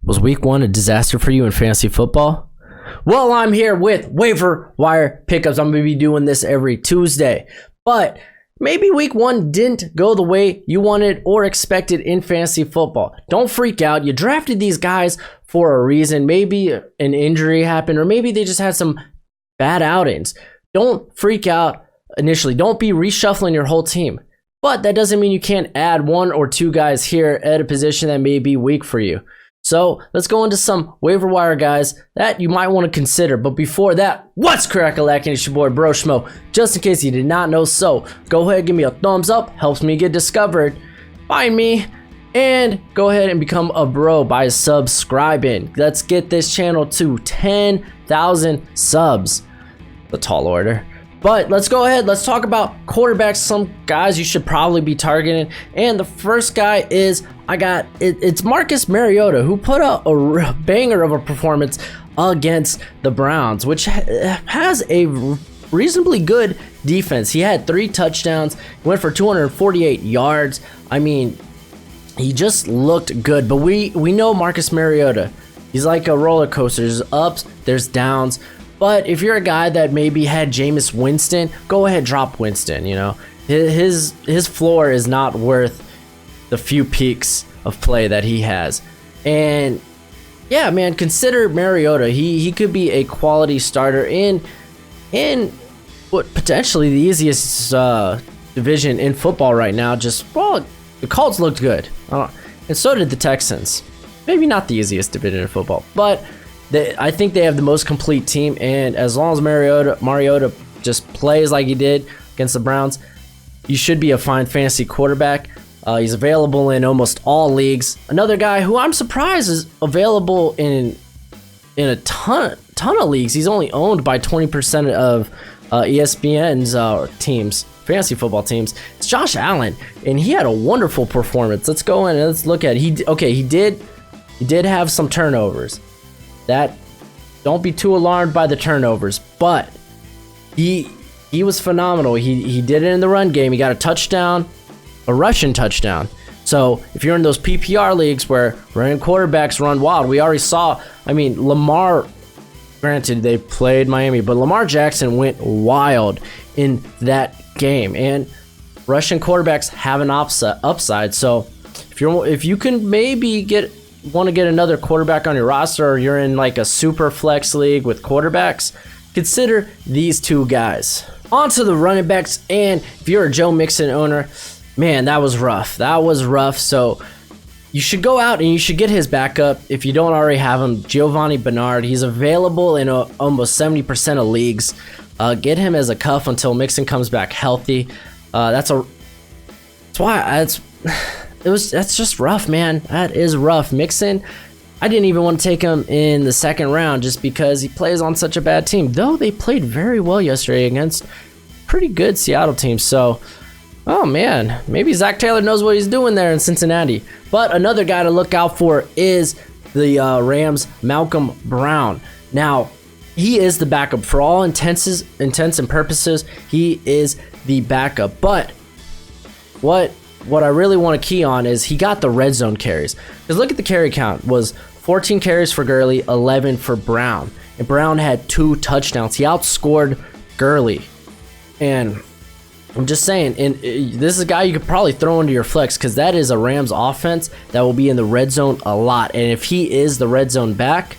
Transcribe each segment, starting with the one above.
Was week one a disaster for you in fantasy football? Well, I'm here with waiver wire pickups. I'm going to be doing this every Tuesday. But maybe week one didn't go the way you wanted or expected in fantasy football. Don't freak out. You drafted these guys for a reason. Maybe an injury happened, or maybe they just had some bad outings. Don't freak out initially. Don't be reshuffling your whole team. But that doesn't mean you can't add one or two guys here at a position that may be weak for you. So let's go into some waiver wire guys that you might want to consider. But before that, what's crack-a-lackin'? It's your boy Broshmo. Just in case you did not know, so go ahead, give me a thumbs up, helps me get discovered. Find me and go ahead and become a bro by subscribing. Let's get this channel to 10,000 subs. A tall order. But let's go ahead. Let's talk about quarterbacks. Some guys you should probably be targeting. And the first guy is, it's Marcus Mariota, who put out a banger of a performance against the Browns, which has a reasonably good defense. He had 3 touchdowns, went for 248 yards. I mean, he just looked good. But we know Marcus Mariota. He's like a roller coaster. There's ups, there's downs. But if you're a guy that maybe had Jameis Winston, go ahead, drop Winston. You know, his floor is not worth the few peaks of play that he has. And yeah, man, consider Mariota. He could be a quality starter in what potentially the easiest division in football right now. The Colts looked good, and so did the Texans. Maybe not the easiest division in football, but I think they have the most complete team, and as long as Mariota just plays like he did against the Browns, you should be a fine fantasy quarterback. He's available in almost all leagues. Another guy who I'm surprised is available in a ton of leagues. He's only owned by 20% of ESPN's teams, fantasy football teams. It's Josh Allen, and he had a wonderful performance. Let's go in and let's look at it. He did have some turnovers. Don't be too alarmed by the turnovers, but he was phenomenal. He did it in the run game. He got a touchdown, a rushing touchdown. So if you're in those PPR leagues where running quarterbacks run wild, we already saw. I mean, Lamar. Granted, they played Miami, but Lamar Jackson went wild in that game. And rushing quarterbacks have an upside. So if you can maybe want to get another quarterback on your roster, or you're in like a super flex league with quarterbacks, consider these two guys. On to the running backs, and if you're a Joe Mixon owner, man, that was rough. So you should go out and you should get his backup if you don't already have him, Giovanni Bernard. He's available in almost 70% of leagues. Get him as a cuff until Mixon comes back healthy. That's just rough, man. That is rough. Mixon, I didn't even want to take him in the second round just because he plays on such a bad team. Though they played very well yesterday against pretty good Seattle team. So, oh man, maybe Zach Taylor knows what he's doing there in Cincinnati. But another guy to look out for is the Rams' Malcolm Brown. Now, he is the backup. For all intents and purposes, he is the backup. But what I really want to key on is he got the red zone carries. Because look at the carry count. Was 14 carries for Gurley, 11 for Brown. And Brown had 2 touchdowns. He outscored Gurley. And I'm just saying, and this is a guy you could probably throw into your flex, because that is a Rams offense that will be in the red zone a lot. And if he is the red zone back,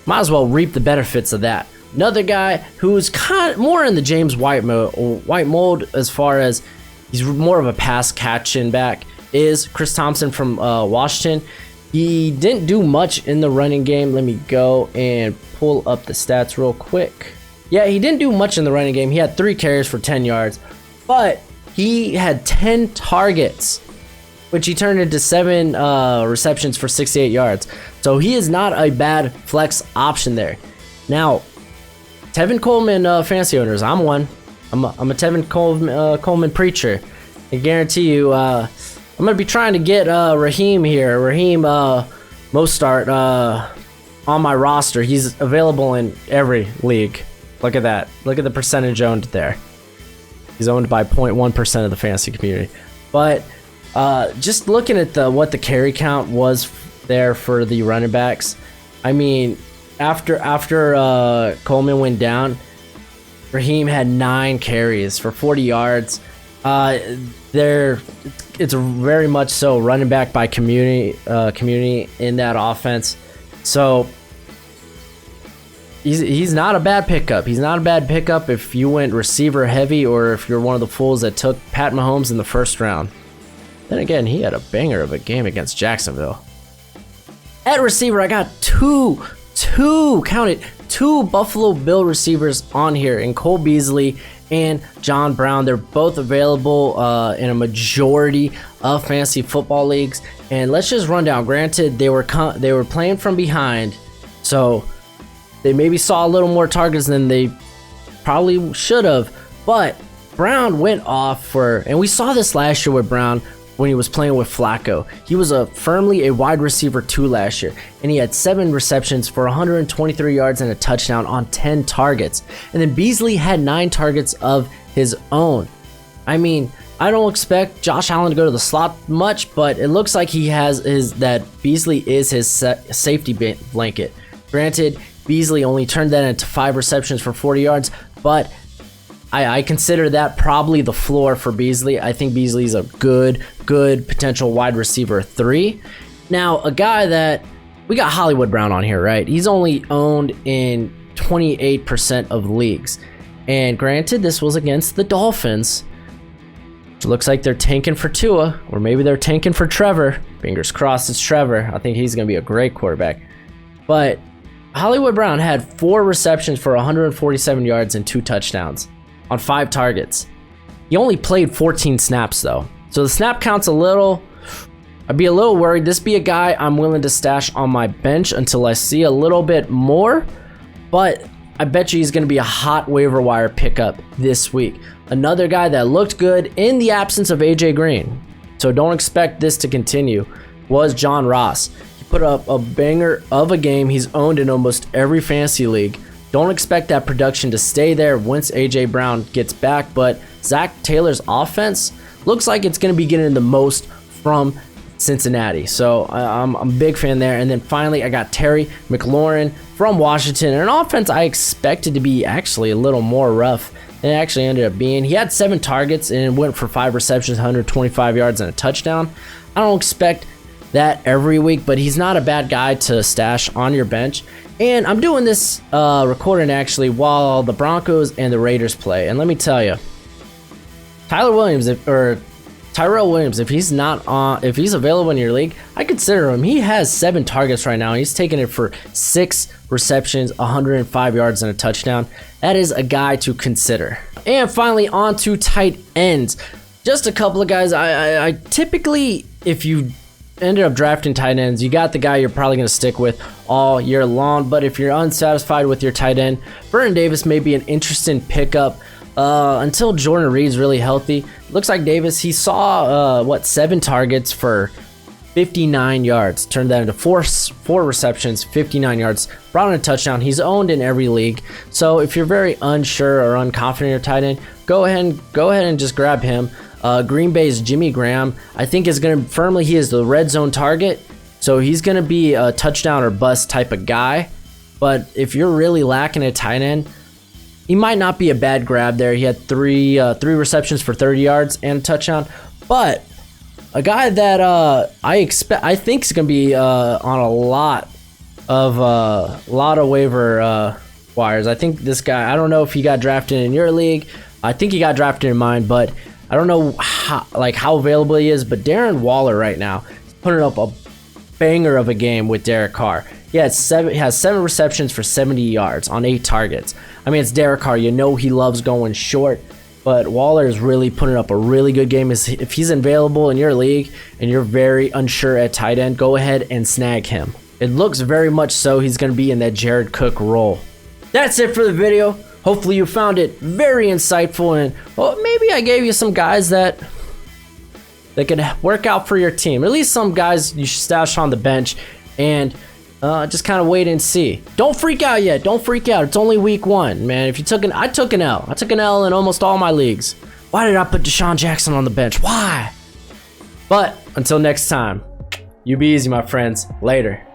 might as well reap the benefits of that. Another guy who's kind of more in the James White mold as far as he's more of a pass catching back, is Chris Thompson from Washington. He didn't do much in the running game. Let me go and pull up the stats real quick. Yeah, he didn't do much in the running game. He had 3 carries for 10 yards, but he had 10 targets, which he turned into 7 receptions for 68 yards. So he is not a bad flex option there. Now, Tevin Coleman fantasy owners, I'm one. I'm a Tevin Coleman preacher. I guarantee you, I'm going to be trying to get Raheem Mostart on my roster. He's available in every league. Look at that. Look at the percentage owned there. He's owned by 0.1% of the fantasy community. But just looking at what the carry count was there for the running backs. I mean, after Coleman went down, Raheem had 9 carries for 40 yards. It's very much so running back by community in that offense. So he's not a bad pickup. He's not a bad pickup if you went receiver heavy or if you're one of the fools that took Pat Mahomes in the first round. Then again, he had a banger of a game against Jacksonville. At receiver, I got two Buffalo Bill receivers on here in Cole Beasley and John Brown. They're both available in a majority of fantasy football leagues. And let's just run down. Granted, they were playing from behind, so they maybe saw a little more targets than they probably should have. But Brown went off for, and we saw this last year with Brown when he was playing with Flacco. He was firmly a wide receiver 2 last year, and he had 7 receptions for 123 yards and a touchdown on 10 targets. And then Beasley had 9 targets of his own. I mean, I don't expect Josh Allen to go to the slot much, but it looks like that Beasley is his safety blanket. Granted, Beasley only turned that into 5 receptions for 40 yards, but I consider that probably the floor for Beasley. I think Beasley's a good potential wide receiver 3. Now, a guy that we got Hollywood Brown on here, right? He's only owned in 28% of leagues. And granted, this was against the Dolphins. It looks like they're tanking for Tua, or maybe they're tanking for Trevor. Fingers crossed it's Trevor. I think he's going to be a great quarterback. But Hollywood Brown had 4 receptions for 147 yards and 2 touchdowns on 5 targets. He only played 14 snaps though, so the snap count's a little. I'd be a little worried. This be a guy I'm willing to stash on my bench until I see a little bit more, but I bet you he's going to be a hot waiver wire pickup this week. Another guy that looked good in the absence of AJ Green, so don't expect this to continue, was John Ross. He put up a banger of a game. He's owned in almost every fantasy league. Don't expect that production to stay there once AJ Brown gets back, but Zach Taylor's offense looks like it's going to be getting the most from Cincinnati. So I'm a big fan there. And then finally, I got Terry McLaurin from Washington, an offense I expected to be actually a little more rough than it actually ended up being. He had 7 targets and went for 5 receptions, 125 yards and a touchdown. I don't expect that every week, but he's not a bad guy to stash on your bench. And I'm doing this recording actually while the Broncos and the Raiders play. And let me tell you, Tyrell Williams, if he's available in your league, I consider him. He has 7 targets right now. He's taking it for 6 receptions, 105 yards and a touchdown. That is a guy to consider. And finally, on to tight ends. Just a couple of guys. I typically, if you ended up drafting tight ends, you got the guy you're probably going to stick with all year long. But if you're unsatisfied with your tight end, Vernon Davis may be an interesting pickup until Jordan Reed's really healthy. Looks like Davis, he saw 7 targets for 59 yards, turned that into four receptions, 59 yards, brought in a touchdown. He's owned in every league, so if you're very unsure or unconfident in your tight end, go ahead and just grab him. Green Bay's Jimmy Graham, I think he is the red zone target, so he's going to be a touchdown or bust type of guy. But if you're really lacking a tight end, he might not be a bad grab there. He had three receptions for 30 yards and a touchdown. But a guy that I think is going to be on a lot of waiver wires. I think this guy, I don't know if he got drafted in your league. I think he got drafted in mine, but I don't know how available he is, but Darren Waller right now is putting up a banger of a game with Derek Carr. He has 7 receptions for 70 yards on 8 targets. I mean, it's Derek Carr. You know he loves going short, but Waller is really putting up a really good game. If he's available in your league and you're very unsure at tight end, go ahead and snag him. It looks very much so he's going to be in that Jared Cook role. That's it for the video. Hopefully you found it very insightful, and maybe I gave you some guys that could work out for your team. At least some guys you should stash on the bench and just kind of wait and see. Don't freak out yet. Don't freak out. It's only week 1, man. If you took I took an L. I took an L in almost all my leagues. Why did I put Deshaun Jackson on the bench? Why? But until next time, You be easy, my friends. Later.